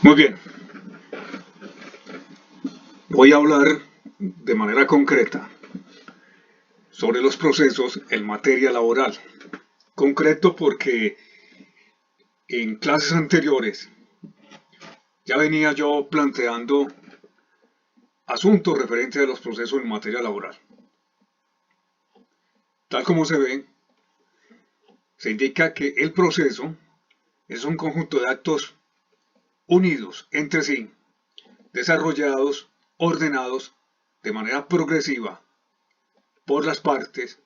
Muy bien, voy a hablar de manera concreta sobre los procesos en materia laboral. Concreto porque en clases anteriores ya venía yo planteando asuntos referentes a los procesos en materia laboral. Tal como se ve, se indica que el proceso es un conjunto de actos unidos entre sí, desarrollados, ordenados de manera progresiva por las partes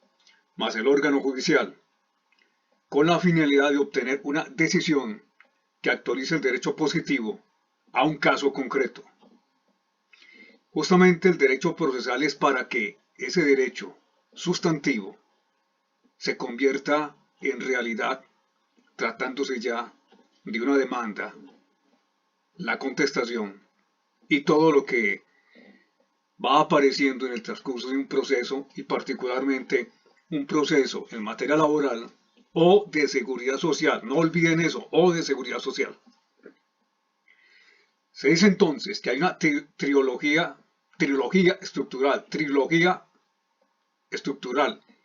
más el órgano judicial, con la finalidad de obtener una decisión que actualice el derecho positivo a un caso concreto. Justamente el derecho procesal es para que ese derecho sustantivo se convierta en realidad, tratándose ya de una demanda, la contestación y todo lo que va apareciendo en el transcurso de un proceso, y particularmente un proceso en materia laboral o de seguridad social. No olviden eso, o de seguridad social. Se dice entonces que hay una trilogía estructural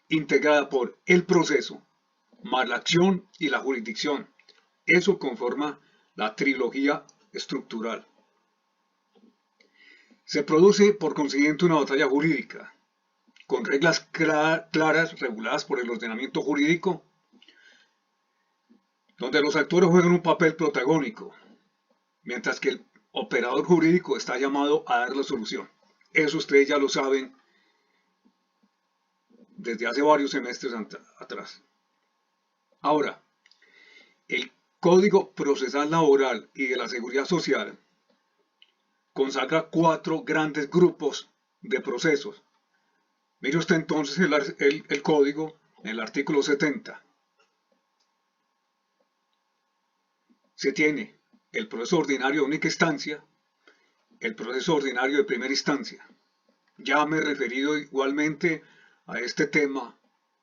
integrada por el proceso, más la acción y la jurisdicción. Eso conforma la trilogía estructural. Se produce por consiguiente una batalla jurídica, con reglas claras reguladas por el ordenamiento jurídico, donde los actores juegan un papel protagónico, mientras que el operador jurídico está llamado a dar la solución. Eso ustedes ya lo saben desde hace varios semestres atrás. Ahora, el Código Procesal Laboral y de la Seguridad Social consagra 4 grandes grupos de procesos. Mire usted entonces el código en el artículo 70. Se tiene el proceso ordinario de única instancia, el proceso ordinario de primera instancia. Ya me he referido igualmente a este tema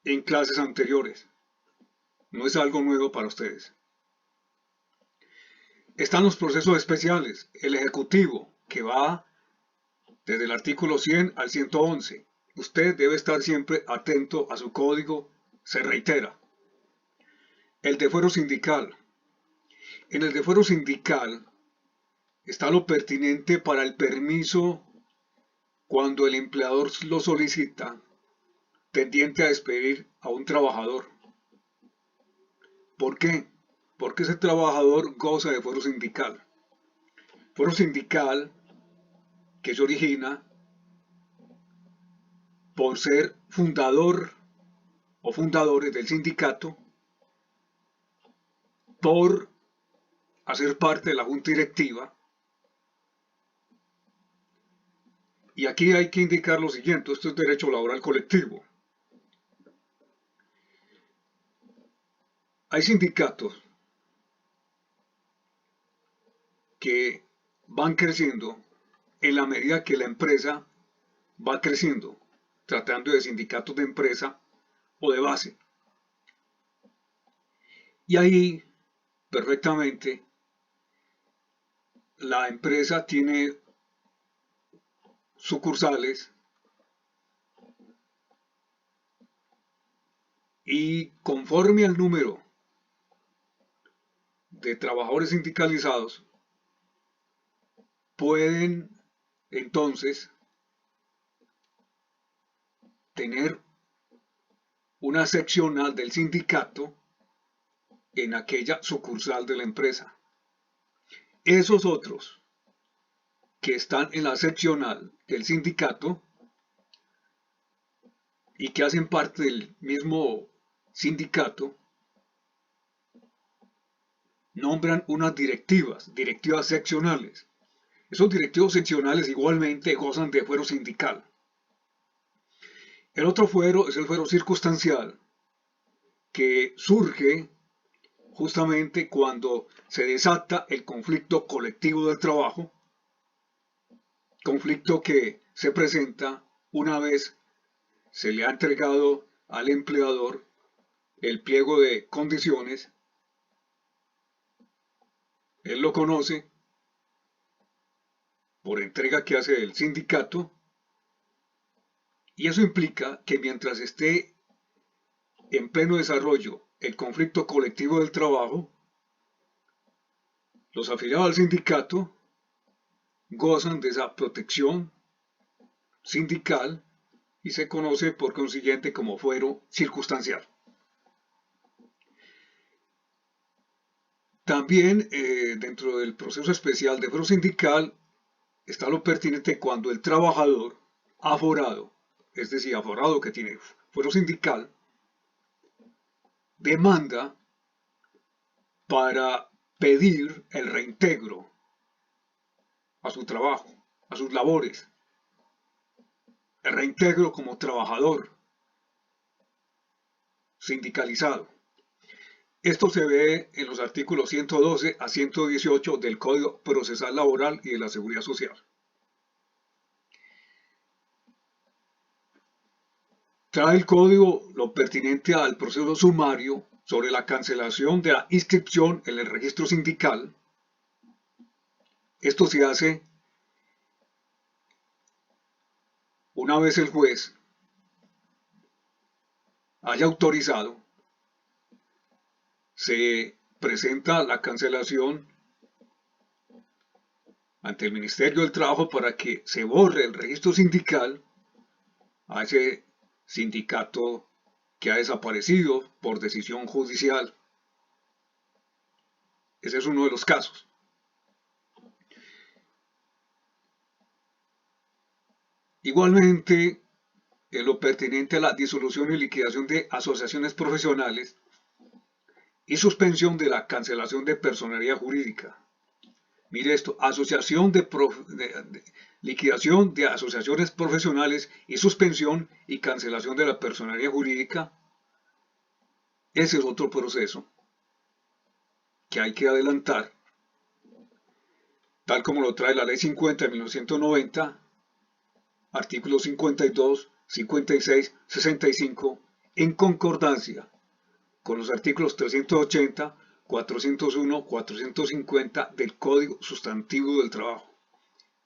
en clases anteriores. No es algo nuevo para ustedes. Están los procesos especiales, el ejecutivo, que va desde el artículo 100 al 111. Usted debe estar siempre atento a su código, se reitera. El de fuero sindical. En el de fuero sindical está lo pertinente para el permiso cuando el empleador lo solicita, tendiente a despedir a un trabajador. ¿Por qué? Porque ese trabajador goza de fuero sindical. Fuero sindical que se origina por ser fundador o fundadores del sindicato, por hacer parte de la junta directiva. Y aquí hay que indicar lo siguiente: esto es derecho laboral colectivo. Hay sindicatos que van creciendo en la medida que la empresa va creciendo, tratando de sindicatos de empresa o de base. Y ahí, perfectamente, la empresa tiene sucursales y conforme al número de trabajadores sindicalizados, pueden entonces tener una seccional del sindicato en aquella sucursal de la empresa. Esos otros que están en la seccional del sindicato y que hacen parte del mismo sindicato, nombran unas directivas seccionales. Esos directivos seccionales igualmente gozan de fuero sindical. El otro fuero es el fuero circunstancial, que surge justamente cuando se desata el conflicto colectivo del trabajo, conflicto que se presenta una vez se le ha entregado al empleador el pliego de condiciones. Él lo conoce, por entrega que hace el sindicato, y eso implica que mientras esté en pleno desarrollo el conflicto colectivo del trabajo, los afiliados al sindicato gozan de esa protección sindical y se conoce por consiguiente como fuero circunstancial. También dentro del proceso especial de fuero sindical está lo pertinente cuando el trabajador aforado, es decir, aforado que tiene fuero sindical, demanda para pedir el reintegro a su trabajo, a sus labores, el reintegro como trabajador sindicalizado. Esto se ve en los artículos 112 a 118 del Código Procesal Laboral y de la Seguridad Social. Trae el código lo pertinente al proceso sumario sobre la cancelación de la inscripción en el registro sindical. Esto se hace una vez el juez haya autorizado, se presenta la cancelación ante el Ministerio del Trabajo para que se borre el registro sindical a ese sindicato que ha desaparecido por decisión judicial. Ese es uno de los casos. Igualmente, en lo pertinente a la disolución y liquidación de asociaciones profesionales y suspensión de la cancelación de personería jurídica. Mire esto, liquidación de asociaciones profesionales y suspensión y cancelación de la personería jurídica. Ese es otro proceso que hay que adelantar, tal como lo trae la Ley 50 de 1990, artículos 52, 56, 65, en concordancia con los artículos 380, 401, 450 del Código Sustantivo del Trabajo.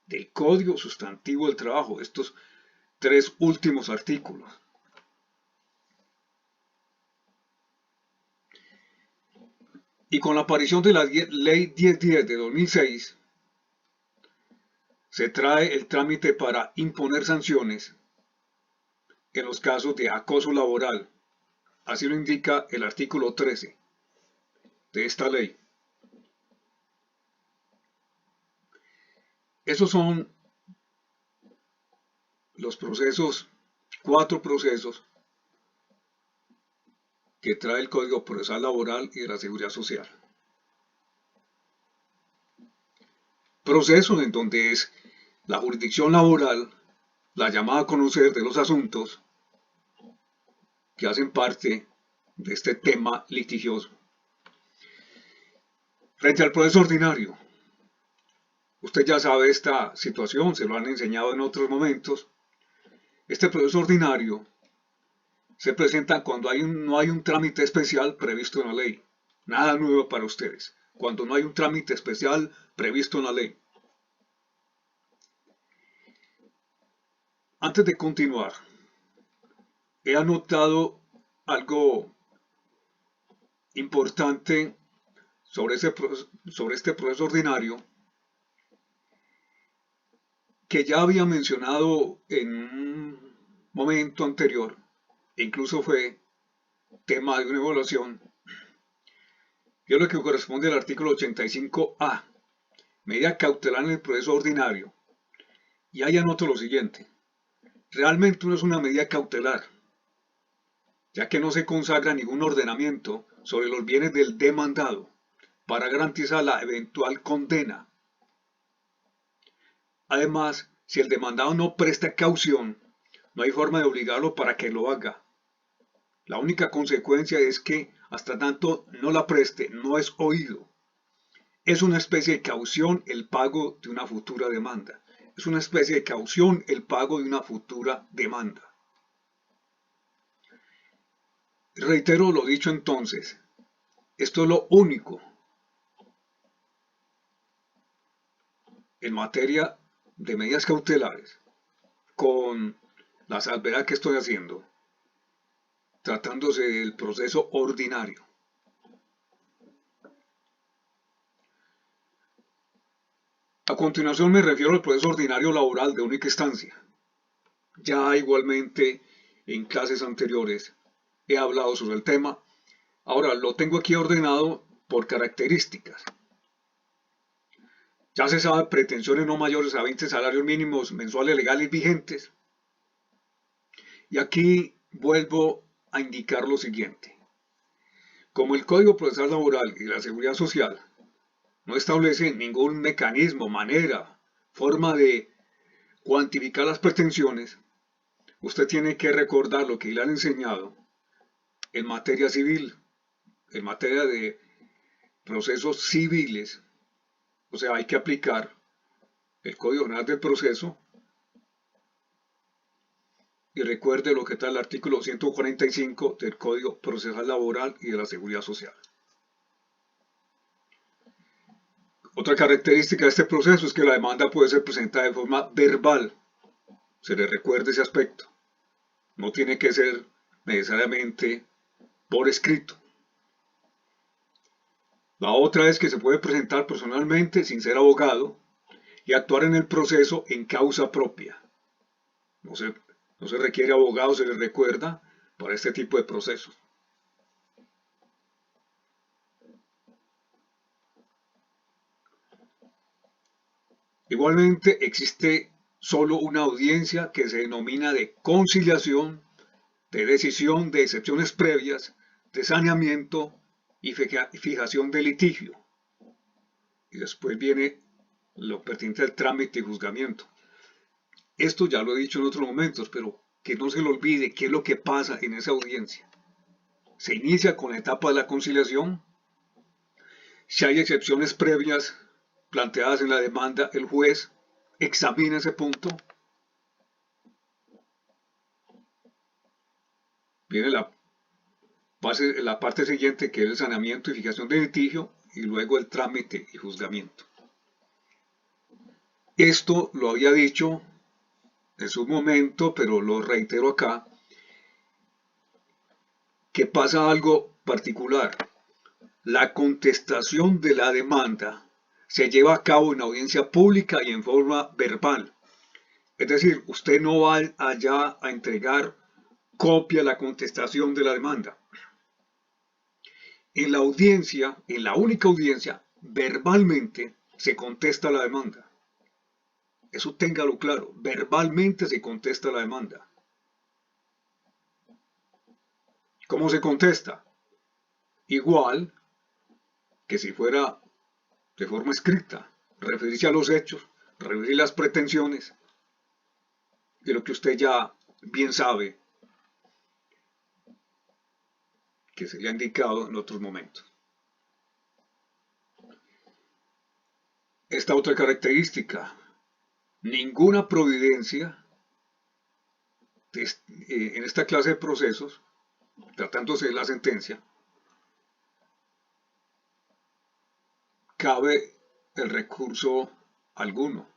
Del Código Sustantivo del Trabajo, estos tres últimos artículos. Y con la aparición de la Ley 1010 de 2006, se trae el trámite para imponer sanciones en los casos de acoso laboral. Así lo indica el artículo 13 de esta ley. Esos son los procesos, 4 procesos que trae el Código Procesal Laboral y de la Seguridad Social. Procesos en donde es la jurisdicción laboral la llamada a conocer de los asuntos que hacen parte de este tema litigioso. Frente al proceso ordinario, usted ya sabe esta situación, se lo han enseñado en otros momentos. Este proceso ordinario se presenta cuando no hay un trámite especial previsto en la ley. Nada nuevo para ustedes. Cuando no hay un trámite especial previsto en la ley. Antes de continuar, he anotado algo importante sobre este proceso ordinario que ya había mencionado en un momento anterior, incluso fue tema de una evaluación, que es lo que corresponde al artículo 85A, medida cautelar en el proceso ordinario. Y ahí anoto lo siguiente: realmente no es una medida cautelar, ya que no se consagra ningún ordenamiento sobre los bienes del demandado para garantizar la eventual condena. Además, si el demandado no presta caución, no hay forma de obligarlo para que lo haga. La única consecuencia es que, hasta tanto no la preste, no es oído. Es una especie de caución el pago de una futura demanda. Es una especie de caución el pago de una futura demanda. Reitero lo dicho entonces, esto es lo único en materia de medidas cautelares con la salvedad que estoy haciendo, tratándose del proceso ordinario. A continuación me refiero al proceso ordinario laboral de única instancia. Ya igualmente en clases anteriores he hablado sobre el tema. Ahora lo tengo aquí ordenado por características. Ya se sabe, pretensiones no mayores a 20 salarios mínimos mensuales legales vigentes. Y aquí vuelvo a indicar lo siguiente. Como el Código Procesal Laboral y la Seguridad Social no establece ningún mecanismo, manera, forma de cuantificar las pretensiones, usted tiene que recordar lo que le han enseñado en materia civil, en materia de procesos civiles. O sea, hay que aplicar el Código General del Proceso y recuerde lo que está el artículo 145 del Código Procesal Laboral y de la Seguridad Social. Otra característica de este proceso es que la demanda puede ser presentada de forma verbal. Se le recuerde ese aspecto. No tiene que ser necesariamente por escrito. La otra es que se puede presentar personalmente sin ser abogado y actuar en el proceso en causa propia. No se requiere abogado, se le recuerda, para este tipo de procesos. Igualmente existe solo una audiencia que se denomina de conciliación, de decisión de excepciones previas, de saneamiento y fijación de litigio. Y después viene lo pertinente al trámite y juzgamiento. Esto ya lo he dicho en otros momentos, pero que no se le olvide qué es lo que pasa en esa audiencia. Se inicia con la etapa de la conciliación. Si hay excepciones previas planteadas en la demanda, el juez examina ese punto. Viene la parte siguiente, que es el saneamiento y fijación de litigio, y luego el trámite y juzgamiento. Esto lo había dicho en su momento, pero lo reitero acá, que pasa algo particular. La contestación de la demanda se lleva a cabo en audiencia pública y en forma verbal. Es decir, usted no va allá a entregar copia de la contestación de la demanda. En la audiencia, en la única audiencia, verbalmente se contesta la demanda. Eso téngalo claro, verbalmente se contesta la demanda. ¿Cómo se contesta? Igual que si fuera de forma escrita, referirse a los hechos, referir las pretensiones y lo que usted ya bien sabe que se le ha indicado en otros momentos. Esta otra característica, ninguna providencia en esta clase de procesos, tratándose de la sentencia, cabe el recurso alguno.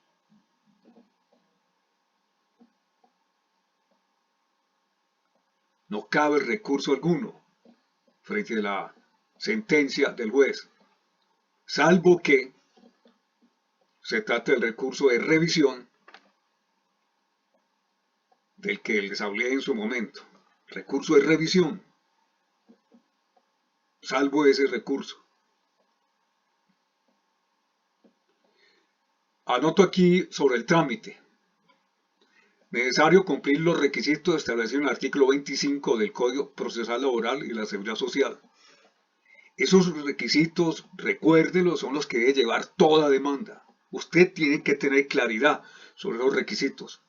No cabe recurso alguno frente a la sentencia del juez, salvo que se trate del recurso de revisión del que les hablé en su momento. Recurso de revisión, salvo ese recurso. Anoto aquí sobre el trámite. Necesario cumplir los requisitos establecidos en el artículo 25 del Código Procesal Laboral y la Seguridad Social. Esos requisitos, recuérdenlos, son los que debe llevar toda demanda. Usted tiene que tener claridad sobre los requisitos.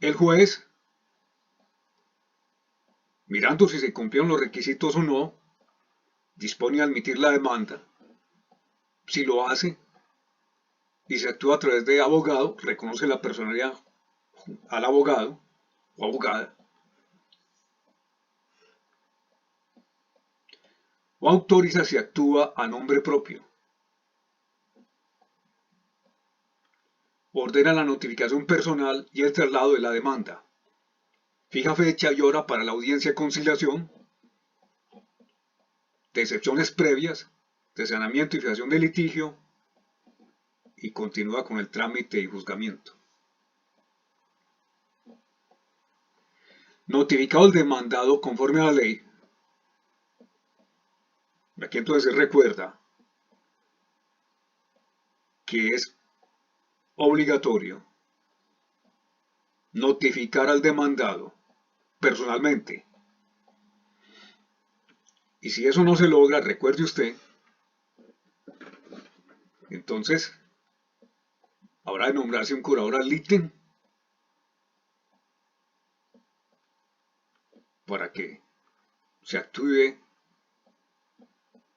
El juez, mirando si se cumplieron los requisitos o no, dispone a admitir la demanda. Si lo hace y se actúa a través de abogado, reconoce la personalidad al abogado o abogada. o autoriza si actúa a nombre propio. Ordena la notificación personal y el traslado de la demanda. Fija fecha y hora para la audiencia de conciliación, de excepciones previas, de saneamiento y fijación de litigio, y continúa con el trámite y juzgamiento. Notificado el demandado conforme a la ley, aquí entonces se recuerda que es obligatorio notificar al demandado personalmente. Y si eso no se logra, recuerde usted, entonces habrá de nombrarse un curador ad litem para que se actúe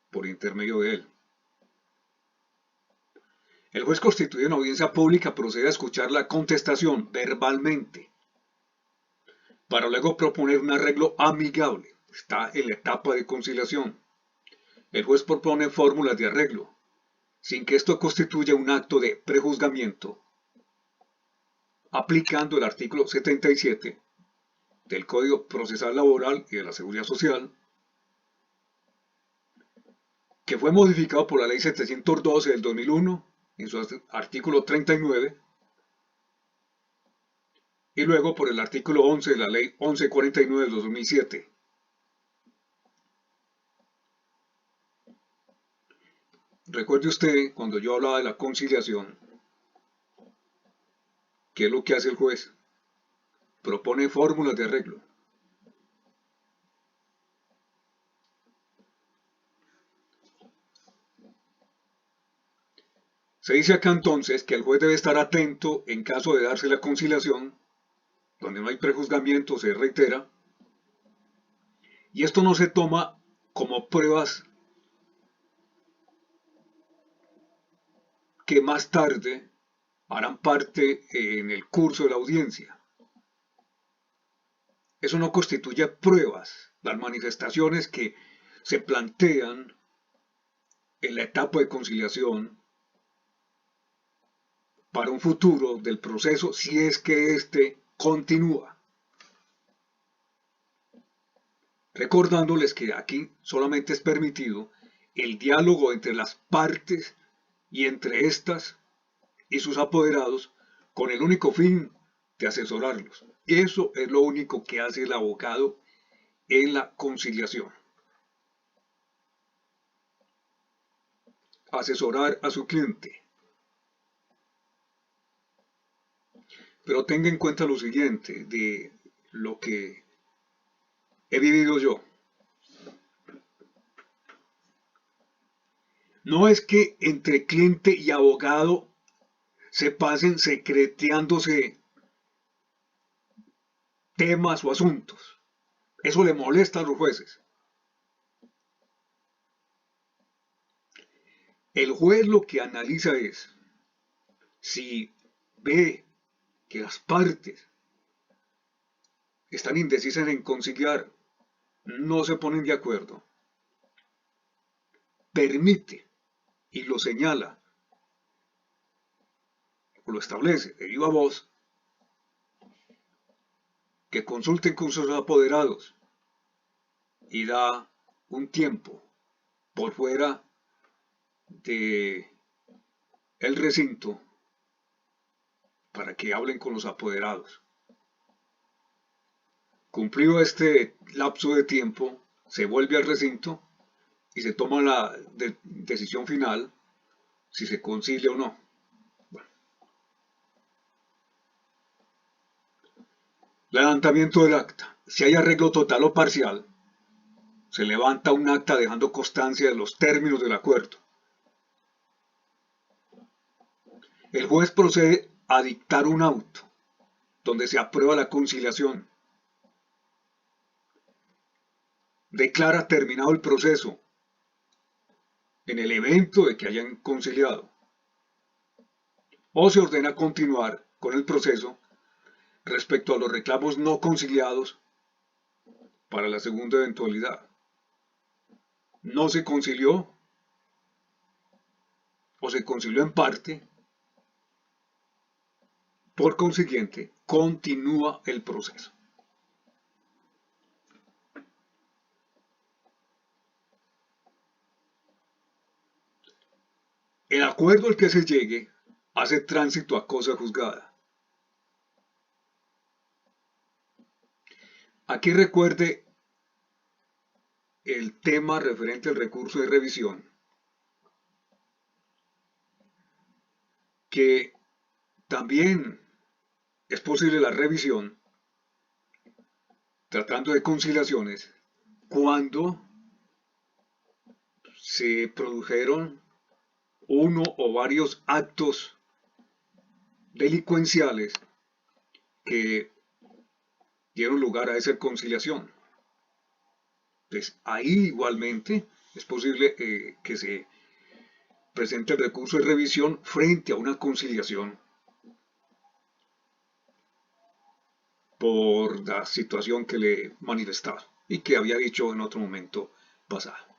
por intermedio de él. El juez constituido en audiencia pública procede a escuchar la contestación verbalmente para luego proponer un arreglo amigable. Está en la etapa de conciliación. El juez propone fórmulas de arreglo, sin que esto constituya un acto de prejuzgamiento, aplicando el artículo 77 del Código Procesal Laboral y de la Seguridad Social, que fue modificado por la Ley 712 del 2001 en su artículo 39 y luego por el artículo 11 de la Ley 1149 del 2007. Recuerde usted, cuando yo hablaba de la conciliación, ¿qué es lo que hace el juez? Propone fórmulas de arreglo. Se dice acá entonces que el juez debe estar atento en caso de darse la conciliación, donde no hay prejuzgamiento, se reitera, y esto no se toma como pruebas que más tarde harán parte en el curso de la audiencia. Eso no constituye pruebas, las manifestaciones que se plantean en la etapa de conciliación para un futuro del proceso si es que éste continúa. Recordándoles que aquí solamente es permitido el diálogo entre las partes y entre estas y sus apoderados con el único fin de asesorarlos. Eso es lo único que hace el abogado en la conciliación. Asesorar a su cliente. Pero tenga en cuenta lo siguiente de lo que he vivido yo. No es que entre cliente y abogado se pasen secreteándose temas o asuntos. Eso le molesta a los jueces. El juez lo que analiza es si ve que las partes están indecisas en conciliar, no se ponen de acuerdo, permite y lo señala o lo establece de viva voz que consulten con sus apoderados y da un tiempo por fuera de el recinto para que hablen con los apoderados. Cumplido este lapso de tiempo, se vuelve al recinto y se toma la decisión final si se concilia o no. Bueno. Levantamiento del acta. Si hay arreglo total o parcial, se levanta un acta dejando constancia de los términos del acuerdo. El juez procede a dictar un auto donde se aprueba la conciliación. Declara terminado el proceso en el evento de que hayan conciliado. O se ordena continuar con el proceso respecto a los reclamos no conciliados para la segunda eventualidad. no se concilió o se concilió en parte, por consiguiente, continúa el proceso. El acuerdo al que se llegue hace tránsito a cosa juzgada. Aquí recuerde el tema referente al recurso de revisión, que también es posible la revisión tratando de conciliaciones cuando se produjeron uno o varios actos delincuenciales que dieron lugar a esa conciliación. Entonces, ahí igualmente es posible que se presente el recurso de revisión frente a una conciliación por la situación que le manifestaba y que había dicho en otro momento pasado.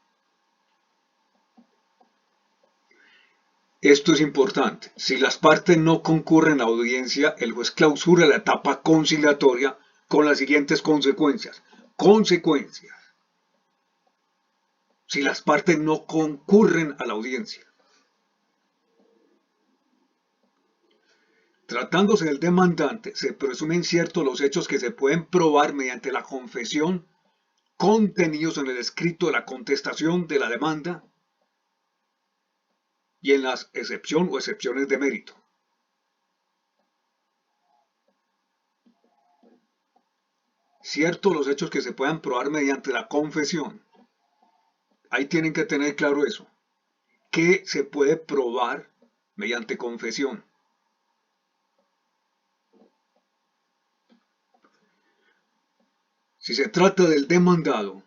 Esto es importante. Si las partes no concurren a audiencia, el juez clausura la etapa conciliatoria con las siguientes consecuencias. Consecuencias. Si las partes no concurren a la audiencia. Tratándose del demandante, se presumen ciertos los hechos que se pueden probar mediante la confesión contenidos en el escrito de la contestación de la demanda y en las excepción o excepciones de mérito. Ciertos los hechos que se puedan probar mediante la confesión. Ahí tienen que tener claro eso. ¿Qué se puede probar mediante confesión? Si se trata del demandado,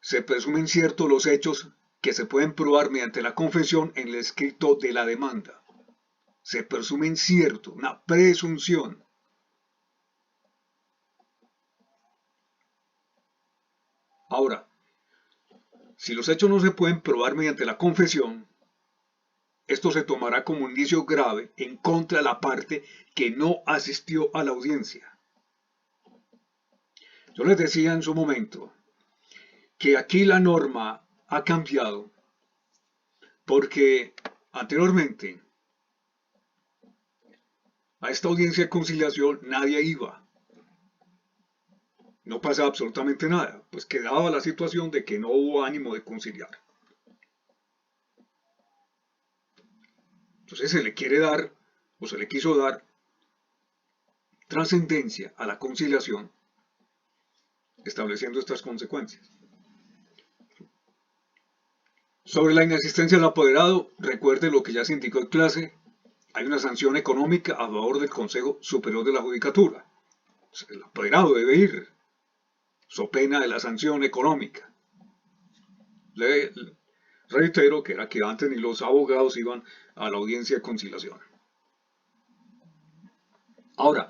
se presumen ciertos los hechos que se pueden probar mediante la confesión en el escrito de la demanda. Se presumen cierto, una presunción. Ahora, si los hechos no se pueden probar mediante la confesión, esto se tomará como un indicio grave en contra de la parte que no asistió a la audiencia. Yo les decía en su momento que aquí la norma ha cambiado porque anteriormente a esta audiencia de conciliación nadie iba. No pasaba absolutamente nada, pues quedaba la situación de que no hubo ánimo de conciliar. Entonces se le quiere dar, o se le quiso dar, trascendencia a la conciliación, estableciendo estas consecuencias. Sobre la inasistencia del apoderado, recuerde lo que ya se indicó en clase, hay una sanción económica a favor del Consejo Superior de la Judicatura. El apoderado debe ir, so pena de la sanción económica. Le reitero que era que antes ni los abogados iban a la audiencia de conciliación. Ahora,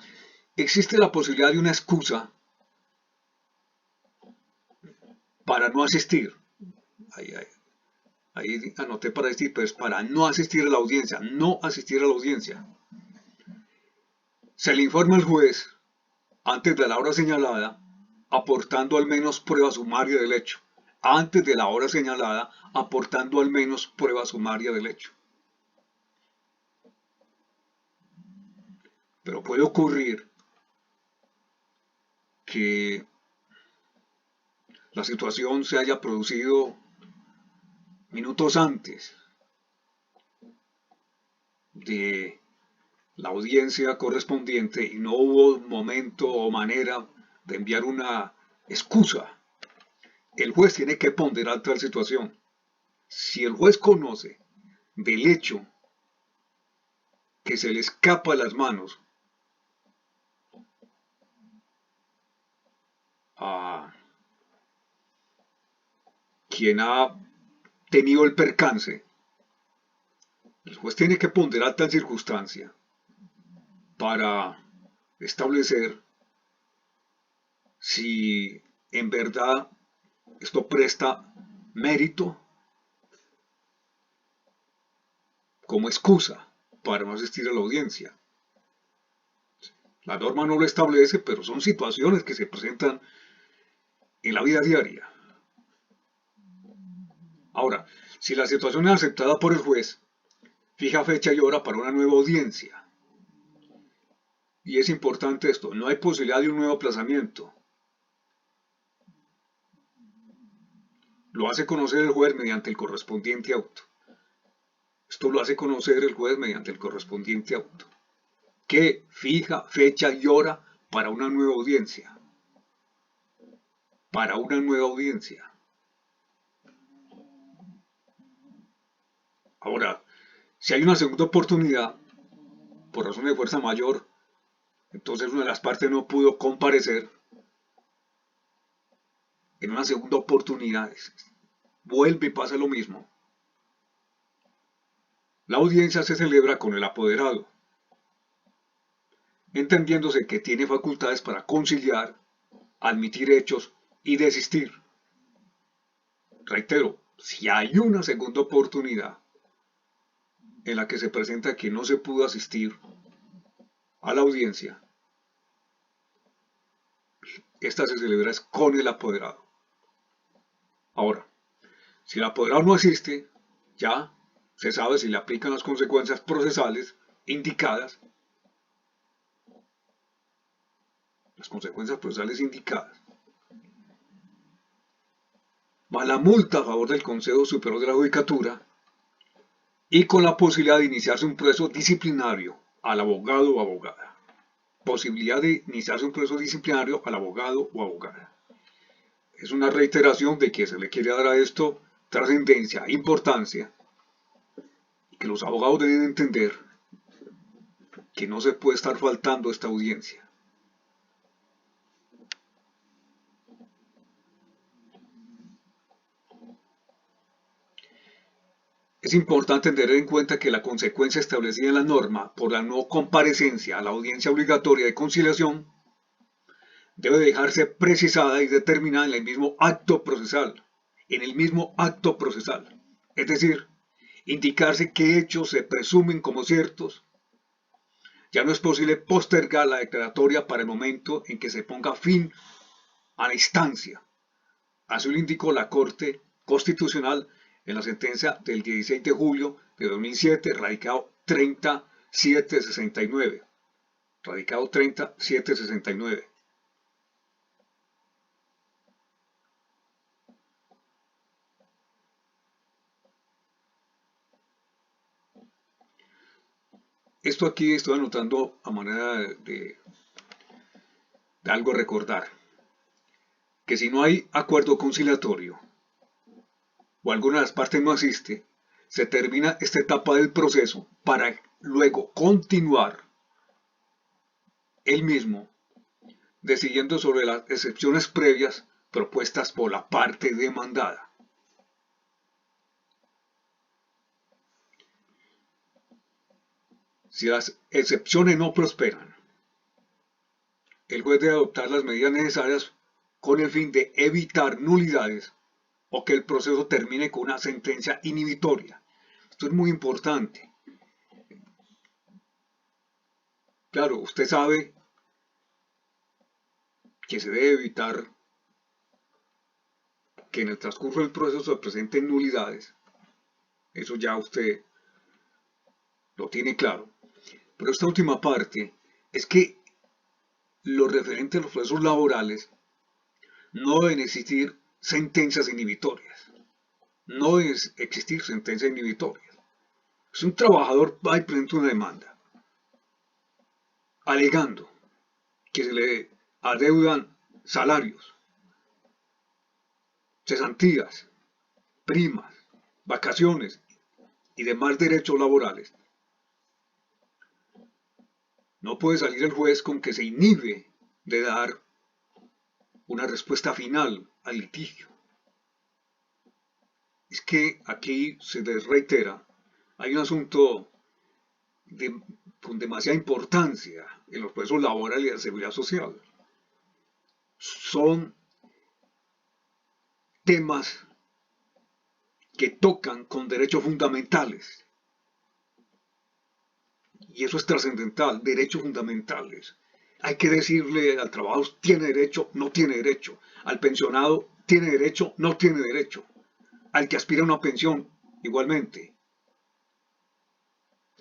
existe la posibilidad de una excusa para no asistir. Ahí anoté para decir, pues para no asistir a la audiencia, no asistir a la audiencia. Se le informa al juez antes de la hora señalada, aportando al menos prueba sumaria del hecho. Antes de la hora señalada, aportando al menos prueba sumaria del hecho. Pero puede ocurrir que la situación se haya producido minutos antes de la audiencia correspondiente y no hubo momento o manera de enviar una excusa. El juez tiene que ponderar tal situación. Si el juez conoce del hecho que se le escapa de las manos a quien ha tenido el percance, el juez tiene que ponderar tal circunstancia para establecer si en verdad esto presta mérito como excusa para no asistir a la audiencia. La norma no lo establece, pero son situaciones que se presentan en la vida diaria. Ahora, si la situación es aceptada por el juez, fija fecha y hora para una nueva audiencia. Y es importante esto, no hay posibilidad de un nuevo aplazamiento. Lo hace conocer el juez mediante el correspondiente auto. Esto lo hace conocer el juez mediante el correspondiente auto, que fija fecha y hora para una nueva audiencia. Para una nueva audiencia. Ahora, si hay una segunda oportunidad, por razón de fuerza mayor, entonces una de las partes no pudo comparecer, en una segunda oportunidad vuelve y pasa lo mismo. La audiencia se celebra con el apoderado, entendiéndose que tiene facultades para conciliar, admitir hechos y desistir. Reitero, si hay una segunda oportunidad en la que se presenta que no se pudo asistir a la audiencia, esta se celebra con el apoderado. Ahora, si el apoderado no asiste, ya se sabe si le aplican las consecuencias procesales indicadas. Las consecuencias procesales indicadas. Más la multa a favor del Consejo Superior de la Judicatura y con la posibilidad de iniciarse un proceso disciplinario al abogado o abogada. Posibilidad de iniciarse un proceso disciplinario al abogado o abogada. Es una reiteración de que se le quiere dar a esto trascendencia, importancia, y que los abogados deben entender que no se puede estar faltando esta audiencia. Es importante tener en cuenta que la consecuencia establecida en la norma por la no comparecencia a la audiencia obligatoria de conciliación debe dejarse precisada y determinada en el mismo acto procesal. Es decir, indicarse qué hechos se presumen como ciertos. Ya no es posible postergar la declaratoria para el momento en que se ponga fin a la instancia. Así lo indicó la Corte Constitucional en la sentencia del 16 de julio de 2007, radicado 30769. Radicado 30769. Esto aquí estoy anotando a manera de algo a recordar. Que si no hay acuerdo conciliatorio o alguna de las partes no asiste, se termina esta etapa del proceso para luego continuar el mismo, decidiendo sobre las excepciones previas propuestas por la parte demandada. Si las excepciones no prosperan, el juez debe adoptar las medidas necesarias con el fin de evitar nulidades o que el proceso termine con una sentencia inhibitoria. Esto es muy importante. Claro, usted sabe que se debe evitar que en el transcurso del proceso se presenten nulidades. Eso ya usted lo tiene claro. Pero esta última parte es que lo referente a los procesos laborales no deben existir sentencias inhibitorias. No deben existir sentencias inhibitorias. Si un trabajador va y presenta una demanda alegando que se le adeudan salarios, cesantías, primas, vacaciones y demás derechos laborales, no puede salir el juez con que se inhibe de dar una respuesta final al litigio. Es que aquí se les reitera, hay un asunto con demasiada importancia en los procesos laborales y de la seguridad social. Son temas que tocan con derechos fundamentales. Y eso es trascendental, derechos fundamentales. Hay que decirle al trabajador, tiene derecho, no tiene derecho. Al pensionado, tiene derecho, no tiene derecho. Al que aspira a una pensión, igualmente.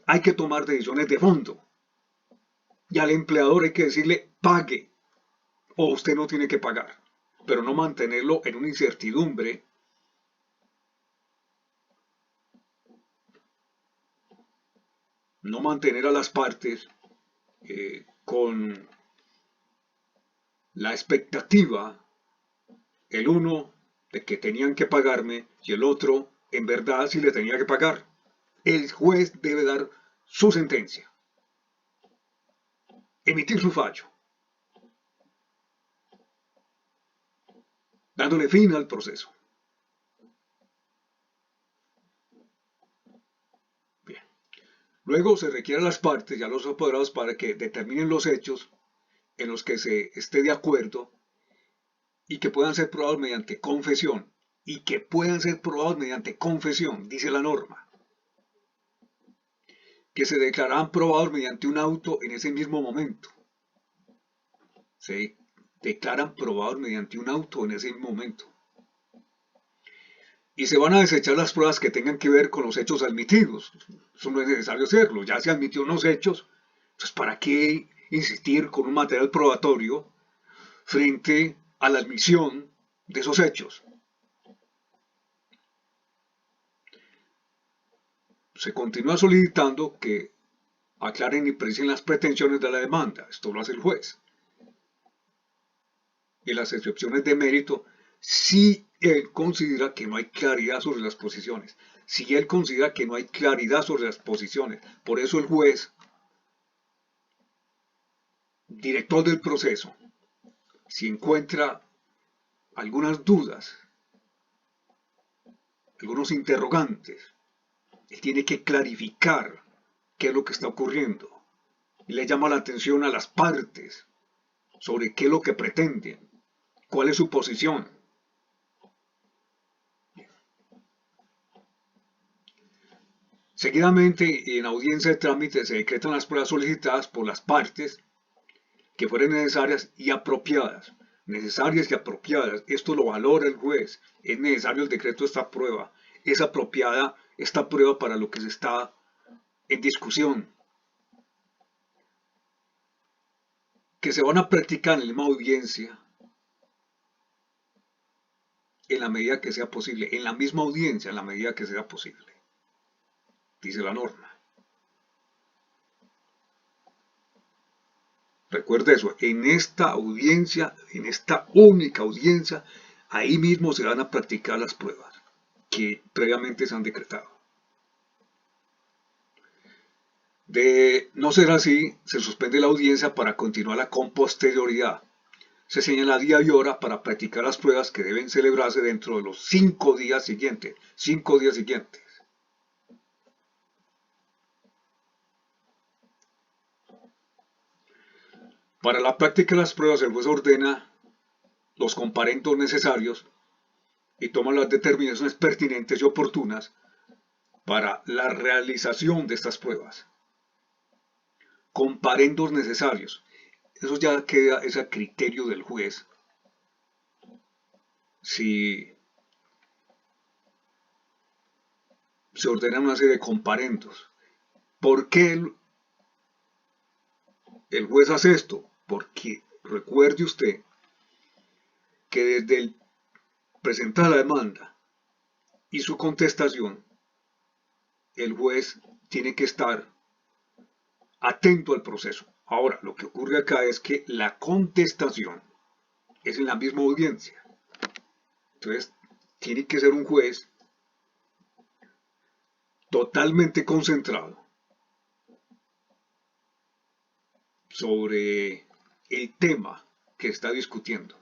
Hay que tomar decisiones de fondo. Y al empleador hay que decirle, pague, o usted no tiene que pagar. Pero no mantenerlo en una incertidumbre. No mantener a las partes con la expectativa, el uno de que tenían que pagarme y el otro en verdad sí le tenía que pagar. El juez debe dar su sentencia, emitir su fallo, dándole fin al proceso. Bien. Luego se requiere a las partes y a los apoderados para que determinen los hechos en los que se esté de acuerdo y que puedan ser probados mediante confesión. Y que puedan ser probados mediante confesión, dice la norma. Que se declararán probados mediante un auto en ese mismo momento. Se declaran probados mediante un auto en ese mismo momento. Y se van a desechar las pruebas que tengan que ver con los hechos admitidos. Eso no es necesario hacerlo. Ya se admitió unos hechos. Entonces, ¿para qué insistir con un material probatorio frente a la admisión de esos hechos? Se continúa solicitando que aclaren y precisen las pretensiones de la demanda. Esto lo hace el juez. Y las excepciones de mérito, si él considera que no hay claridad sobre las posiciones. Si él considera que no hay claridad sobre las posiciones. Por eso el juez, director del proceso, si encuentra algunas dudas, algunos interrogantes, él tiene que clarificar qué es lo que está ocurriendo. Y le llama la atención a las partes sobre qué es lo que pretenden, cuál es su posición. Seguidamente, en audiencia de trámite se decretan las pruebas solicitadas por las partes que fueran necesarias y apropiadas. Necesarias y apropiadas. Esto lo valora el juez. Es necesario el decreto de esta prueba. Es apropiada esta prueba para lo que se está en discusión. Que se van a practicar en la misma audiencia en la medida que sea posible. En la misma audiencia en la medida que sea posible. Dice la norma. Recuerde eso, en esta audiencia, en esta única audiencia, ahí mismo se van a practicar las pruebas que previamente se han decretado. De no ser así, se suspende la audiencia para continuarla con posterioridad. Se señala día y hora para practicar las pruebas que deben celebrarse dentro de los 5 días siguientes. 5 días siguientes. Para la práctica de las pruebas, el juez ordena los comparendos necesarios y toma las determinaciones pertinentes y oportunas para la realización de estas pruebas. Comparendos necesarios. Eso ya queda es a criterio del juez. Si se ordena una serie de comparendos. ¿Por qué el juez hace esto? Porque recuerde usted que desde el presentar la demanda y su contestación, el juez tiene que estar atento al proceso. Ahora, lo que ocurre acá es que la contestación es en la misma audiencia. Entonces, tiene que ser un juez totalmente concentrado sobre el tema que está discutiendo.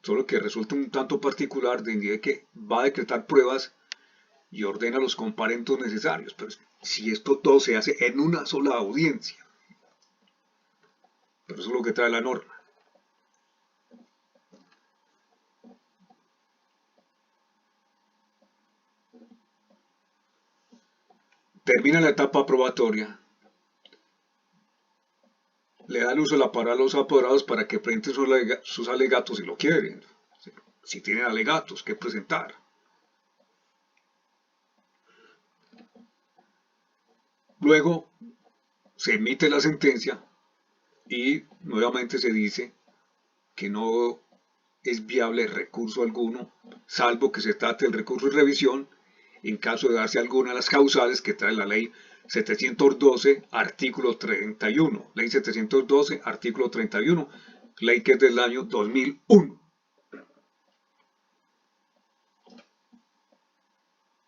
Solo que resulta un tanto particular de que va a decretar pruebas y ordena los comparendos necesarios. Pero si esto todo se hace en una sola audiencia. Pero eso es lo que trae la norma. termina la etapa probatoria, le da el uso de la palabra a los apoderados para que presenten sus alegatos si lo quieren, si tienen alegatos que presentar. Luego se emite la sentencia y nuevamente se dice que no es viable recurso alguno, salvo que se trate del recurso de revisión en caso de darse alguna de las causales que trae la ley 712, artículo 31. Ley 712, artículo 31, ley que es del año 2001.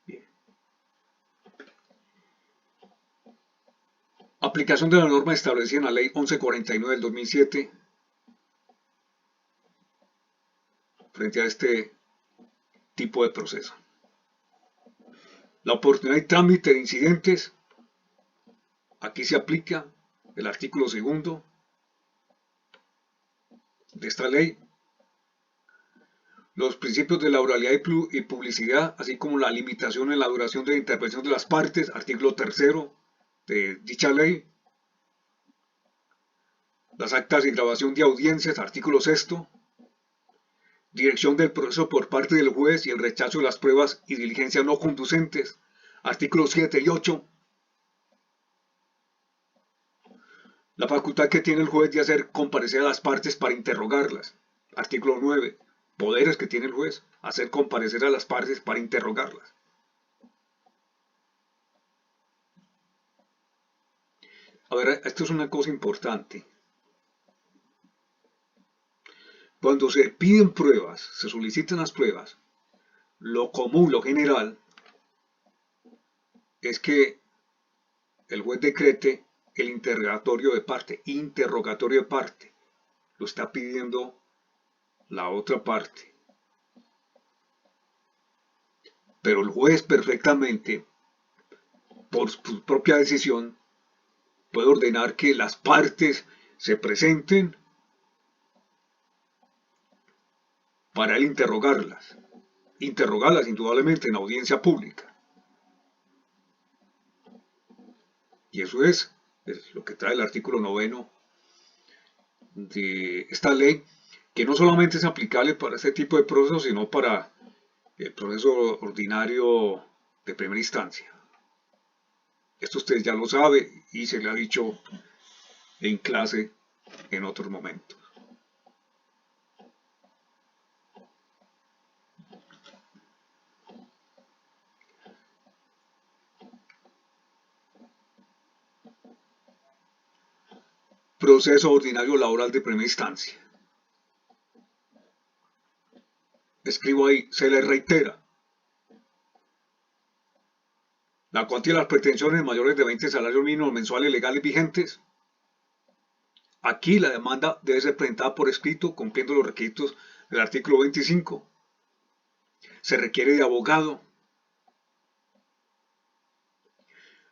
Bien. Aplicación de la norma establecida en la ley 1149 del 2007 frente a este tipo de proceso. La oportunidad y trámite de incidentes. Aquí se aplica el artículo 2 de esta ley. Los principios de la oralidad y publicidad, así como la limitación en la duración de la intervención de las partes, artículo 3 de dicha ley. Las actas y grabación de audiencias, artículo 6. Dirección del proceso por parte del juez y el rechazo de las pruebas y diligencias no conducentes, artículos 7 y 8. La facultad que tiene el juez de hacer comparecer a las partes para interrogarlas, artículo 9. Poderes que tiene el juez, hacer comparecer a las partes para interrogarlas. A ver, esto es una cosa importante. Cuando se piden pruebas, se solicitan las pruebas, lo común, lo general, es que el juez decrete el interrogatorio de parte, lo está pidiendo la otra parte. Pero el juez perfectamente, por su propia decisión, puede ordenar que las partes se presenten para él interrogarlas indudablemente en audiencia pública. Y eso es lo que trae el artículo 9 de esta ley, que no solamente es aplicable para este tipo de procesos, sino para el proceso ordinario de primera instancia. Esto usted ya lo sabe y se le ha dicho en clase en otros momentos. Proceso ordinario laboral de primera instancia. Escribo ahí, se le reitera. La cuantía de las pretensiones mayores de 20 salarios mínimos mensuales legales vigentes. Aquí la demanda debe ser presentada por escrito, cumpliendo los requisitos del artículo 25. Se requiere de abogado.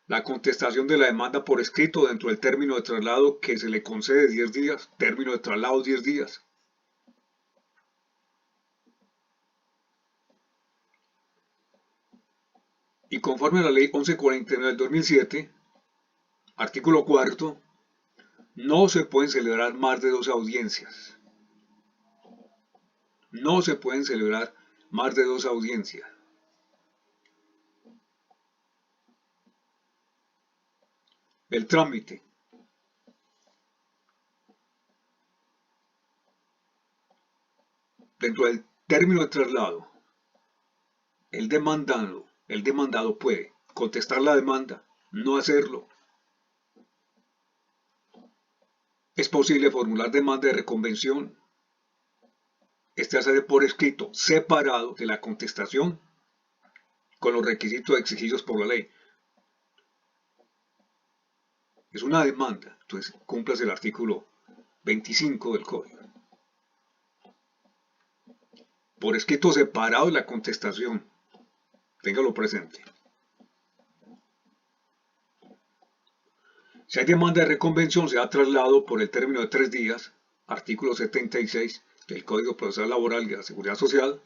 La contestación de la demanda por escrito dentro del término de traslado que se le concede 10 días, término de traslado 10 días. Y conforme a la ley 1149 del 2007, artículo 4, no se pueden celebrar más de 2 audiencias. No se pueden celebrar más de 2 audiencias. El trámite. Dentro del término de traslado, el demandado puede contestar la demanda, no hacerlo. Es posible formular demanda de reconvención. Este hace por escrito, separado de la contestación, con los requisitos exigidos por la ley. Es una demanda, entonces cumplas el artículo 25 del Código. Por escrito separado de la contestación, téngalo presente. Si hay demanda de reconvención, se da traslado por el término de 3 días, artículo 76 del Código Procesal Laboral y de la Seguridad Social,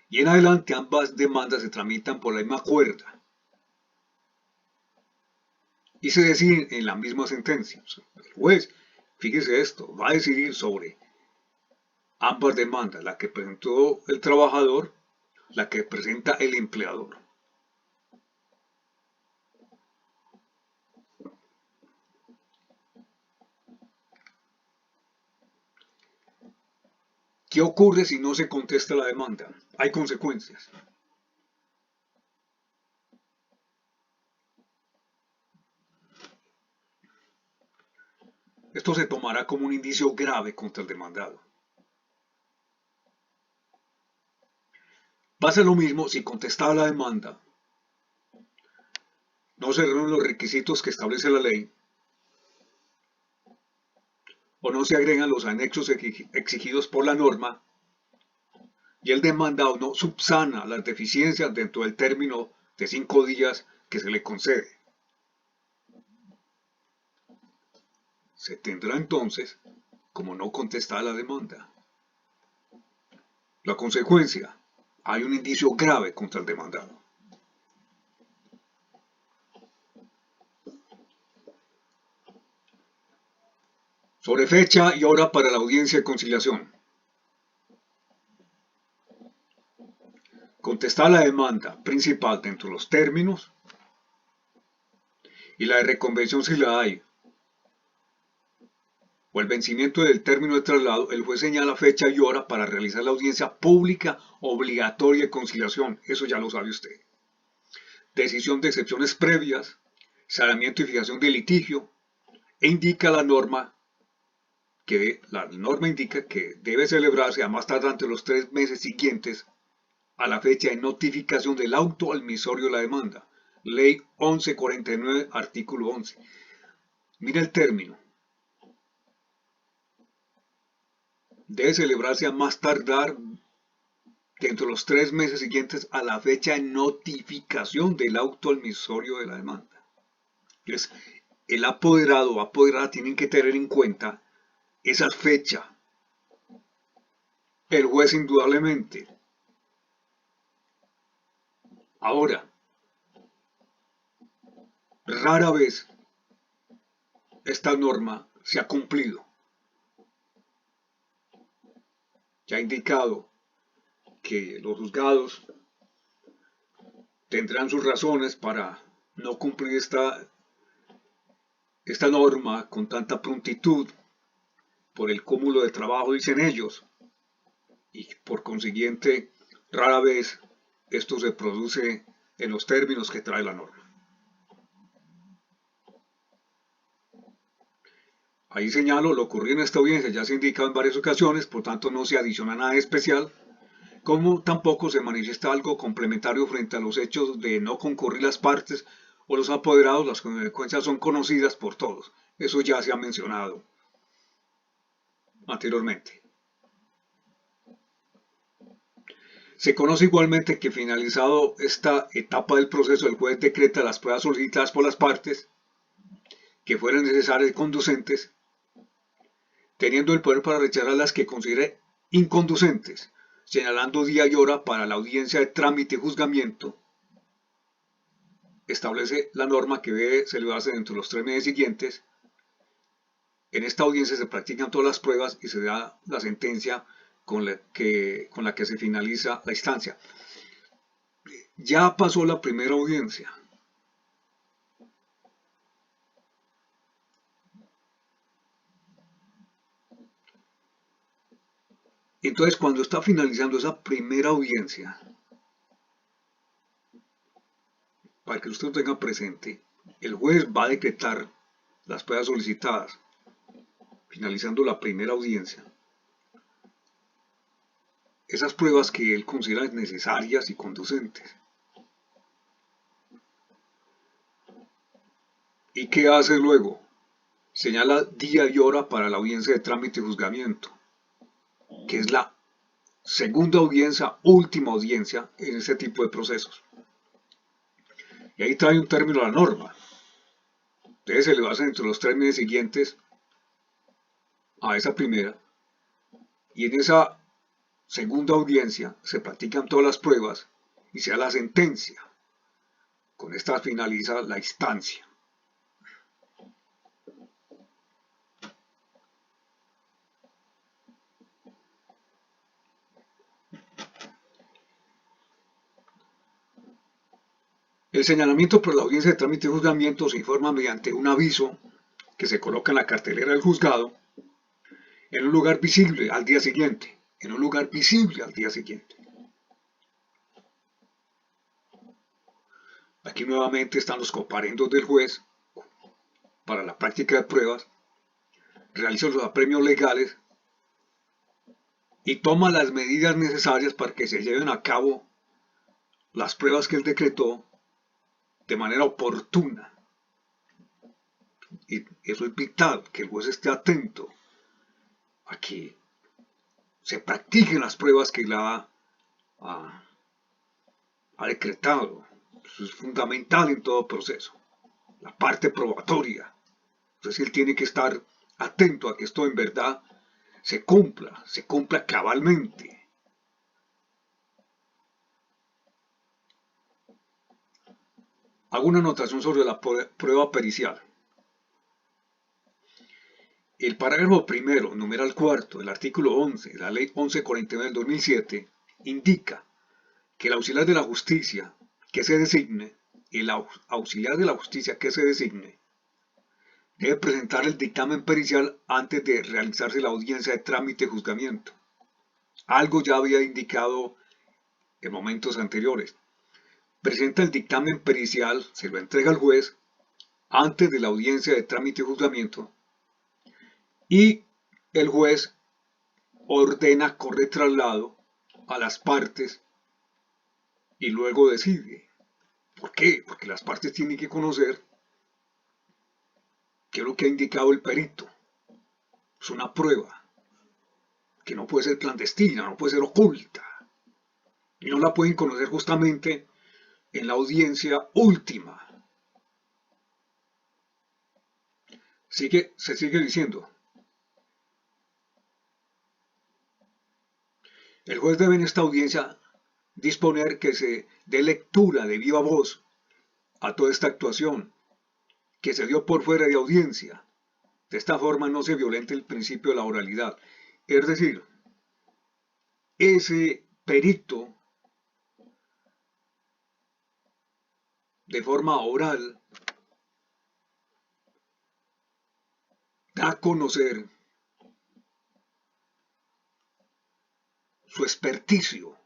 y en adelante ambas demandas se tramitan por la misma cuerda. y se deciden en la misma sentencia. O sea, el juez, fíjese esto, va a decidir sobre ambas demandas, la que presentó el trabajador, la que presenta el empleador. ¿Qué ocurre si no se contesta la demanda? Hay consecuencias. Esto se tomará como un indicio grave contra el demandado. Pasa lo mismo si contestada la demanda, no se reúnen los requisitos que establece la ley o no se agregan los anexos exigidos por la norma y el demandado no subsana las deficiencias dentro del término de 5 días que se le concede. Se tendrá entonces como no contestada la demanda. La consecuencia, hay un indicio grave contra el demandado. Sobre fecha y hora para la audiencia de conciliación. Contestar la demanda principal dentro de los términos y la de reconvención si la hay, o el vencimiento del término de traslado, el juez señala fecha y hora para realizar la audiencia pública obligatoria de conciliación. Eso ya lo sabe usted. Decisión de excepciones previas, saneamiento y fijación de litigio, e indica la norma indica que debe celebrarse a más tardar ante los 3 meses siguientes a la fecha de notificación del auto admisorio de la demanda. Ley 1149, artículo 11. Mira el término. Debe celebrarse a más tardar dentro de los 3 meses siguientes a la fecha de notificación del auto admisorio de la demanda. Entonces, el apoderado o apoderada tienen que tener en cuenta esa fecha. El juez indudablemente. Ahora, rara vez esta norma se ha cumplido. Ya ha indicado que los juzgados tendrán sus razones para no cumplir esta norma con tanta prontitud por el cúmulo de trabajo, dicen ellos, y por consiguiente rara vez esto se produce en los términos que trae la norma. Ahí señalo lo ocurrido en esta audiencia, ya se ha indicado en varias ocasiones, por tanto no se adiciona nada especial, como tampoco se manifiesta algo complementario frente a los hechos de no concurrir las partes o los apoderados. Las consecuencias son conocidas por todos, eso ya se ha mencionado anteriormente. Se conoce igualmente que finalizado esta etapa del proceso, el juez decreta las pruebas solicitadas por las partes que fueran necesarias y conducentes, teniendo el poder para rechazar las que considere inconducentes, señalando día y hora para la audiencia de trámite y juzgamiento. Establece la norma que debe celebrarse dentro de los 3 meses siguientes. En esta audiencia se practican todas las pruebas y se da la sentencia con la que se finaliza la instancia. Ya pasó la primera audiencia. Entonces, cuando está finalizando esa primera audiencia, para que usted lo tenga presente, el juez va a decretar las pruebas solicitadas, finalizando la primera audiencia. Esas pruebas que él considera necesarias y conducentes. ¿Y qué hace luego? Señala día y hora para la audiencia de trámite y juzgamiento, que es la segunda audiencia, última audiencia en este tipo de procesos. Y ahí trae un término a la norma. Debe celebrarse entre los 3 meses siguientes a esa primera. Y en esa segunda audiencia se practican todas las pruebas y se da la sentencia. Con esta finaliza la instancia. El señalamiento por la audiencia de trámite y juzgamiento se informa mediante un aviso que se coloca en la cartelera del juzgado en un lugar visible al día siguiente. En un lugar visible al día siguiente. Aquí nuevamente están los comparendos del juez para la práctica de pruebas, realiza los apremios legales y toma las medidas necesarias para que se lleven a cabo las pruebas que él decretó de manera oportuna. Y eso es vital, que el juez esté atento a que se practiquen las pruebas que él ha decretado. Eso es fundamental en todo proceso. La parte probatoria. Entonces él tiene que estar atento a que esto en verdad se cumpla cabalmente. Hago una anotación sobre la prueba pericial. El parágrafo primero, numeral cuarto, del artículo 11 de la Ley 1149 del 2007, indica que el auxiliar de la justicia que se designe, debe presentar el dictamen pericial antes de realizarse la audiencia de trámite y juzgamiento. Algo ya había indicado en momentos anteriores. Presenta el dictamen pericial, se lo entrega al juez antes de la audiencia de trámite y juzgamiento y el juez ordena corre traslado a las partes y luego decide. ¿Por qué? Porque las partes tienen que conocer qué es lo que ha indicado el perito. Es una prueba que no puede ser clandestina, no puede ser oculta. Y no la pueden conocer justamente en la audiencia última. Se sigue diciendo. El juez debe en esta audiencia disponer que se dé lectura de viva voz a toda esta actuación que se dio por fuera de audiencia. De esta forma no se violenta el principio de la oralidad. Es decir, ese perito, de forma oral, da a conocer su experticio,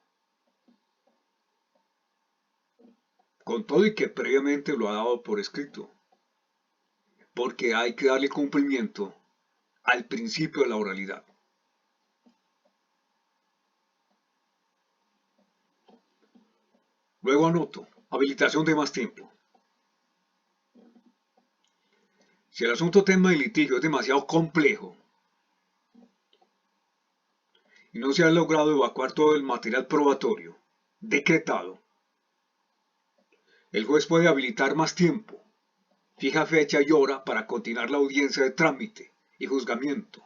con todo y que previamente lo ha dado por escrito, porque hay que darle cumplimiento al principio de la oralidad. Luego anoto, habilitación de más tiempo. Si el asunto tema de litigio es demasiado complejo y no se ha logrado evacuar todo el material probatorio decretado, el juez puede habilitar más tiempo, fija fecha y hora para continuar la audiencia de trámite y juzgamiento.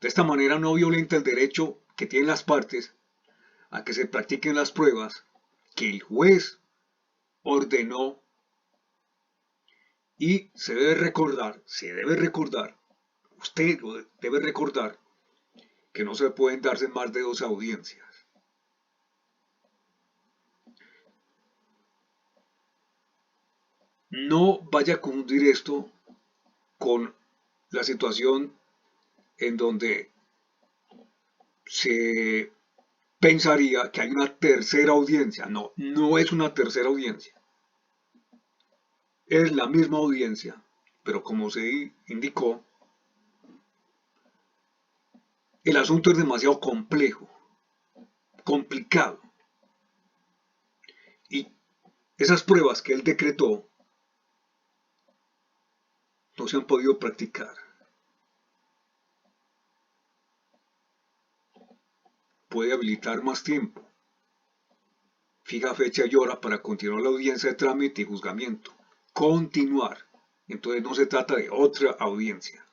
De esta manera no violenta el derecho que tienen las partes a que se practiquen las pruebas que el juez ordenó y se debe recordar, usted lo debe recordar, que no se pueden darse más de 2 audiencias. No vaya a confundir esto con la situación en donde se pensaría que hay una tercera audiencia. No, no es una tercera audiencia. Es la misma audiencia, pero como se indicó, el asunto es demasiado complejo, complicado. Y esas pruebas que él decretó no se han podido practicar. Puede habilitar más tiempo. Fija fecha y hora para continuar la audiencia de trámite y juzgamiento. Continuar. Entonces no se trata de otra audiencia.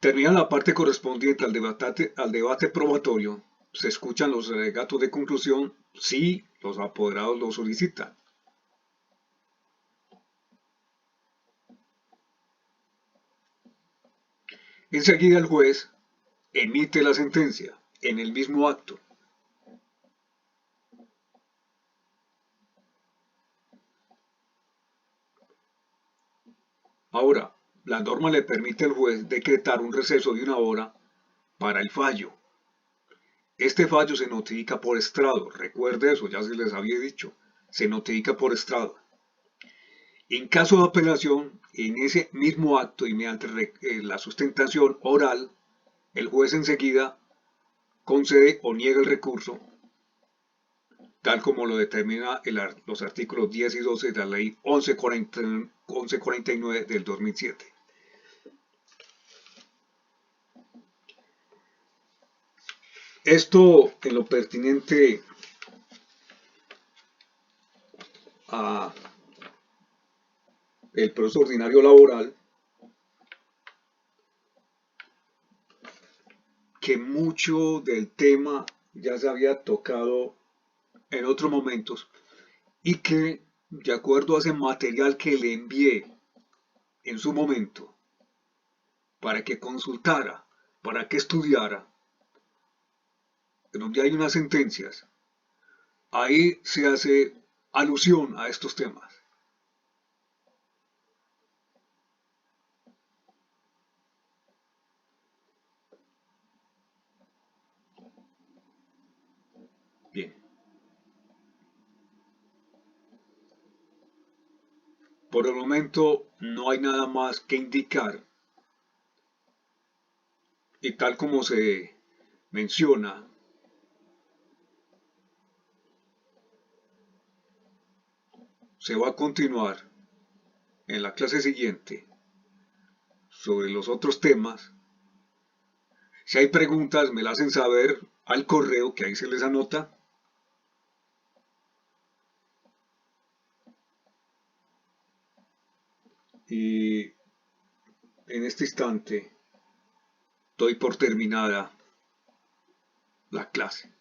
Termina la parte correspondiente al debate probatorio. Se escuchan los alegatos de conclusión si los apoderados lo solicitan. Enseguida el juez emite la sentencia en el mismo acto. Ahora, la norma le permite al juez decretar un receso de 1 hora para el fallo. Este fallo se notifica por estrado, recuerde eso, ya se les había dicho, se notifica por estrado. En caso de apelación, en ese mismo acto y mediante la sustentación oral, el juez enseguida concede o niega el recurso, tal como lo determina los artículos 10 y 12 de la ley 1149 del 2007. Esto en lo pertinente a el proceso ordinario laboral, que mucho del tema ya se había tocado en otros momentos y que, de acuerdo a ese material que le envié en su momento, para que consultara, para que estudiara, en donde hay unas sentencias, ahí se hace alusión a estos temas. Bien, por el momento no hay nada más que indicar y tal como se menciona, se va a continuar en la clase siguiente sobre los otros temas. Si hay preguntas, me las hacen saber al correo que ahí se les anota. Y en este instante doy por terminada la clase.